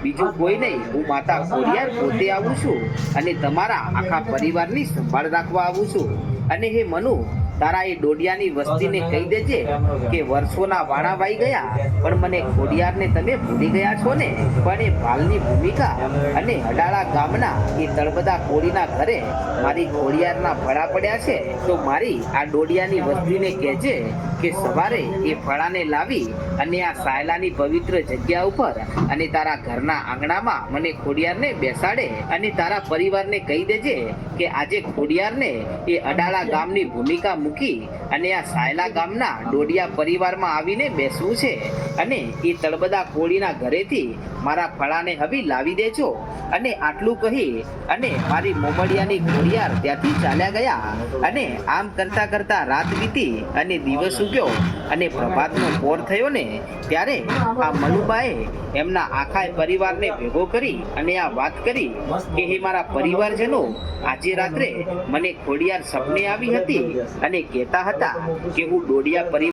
બીજું કોઈ નહીં, હું માતા ખોડિયાર પોતે આવું છું અને તમારા આખા પરિવારની સંભાળ રાખવા આવું છું. અને હે મનુ, તારા એ ડોડિયાની વસ્તીને કહી દેજે કે વર્ષોના વાણા વાઈ ગયા, પણ મને ખોડિયારને તમે ભૂલી ગયા છો ને. પણ એ ભાલની ભૂમિકા અને અડાળા ગામના એ તળબદા કોળીના ઘરે મારી ખોડિયારના ફળા પડ્યા છે, તો મારી આ ડોડિયાની વસ્તીને કહેજે કે સવારે એ ફળાને લાવી અને આ સાયલાની પવિત્ર જગ્યા ઉપર અને તારા ઘરના આંગણામાં મને ખોડિયારને બેસાડે. અને તારા પરિવારને કહી દેજે કે આજે ખોડિયારને એ અડાળા ગામની ભૂમિકા મૂકી અને આ સાયલા ગામના ડોડિયા પરિવારમાં આવીને બેસવું છે. અને એ તળબદા કોળીના ઘરેથી મારા ફળાને હવે લાવી દેજો. અને આટલું કહી અને મારી મોમડિયાની ખોડિયાર ત્યાંથી ચાલ્યા ગયા. અને આમ કરતા કરતા રાત વીતી અને દિવસ ઉગ્યો અને પ્રભાતનો પોર થયો ને ત્યારે આ મનુબાએ એમના આખા પરિવારને ભેગો કરી અને આ વાત કરી કે હે મારા પરિવારજનો, આજે રાત્રે મને ખોડિયાર સપને આવી હતી અને કહેતા હતા કે હું ડોડિયા પરિવાર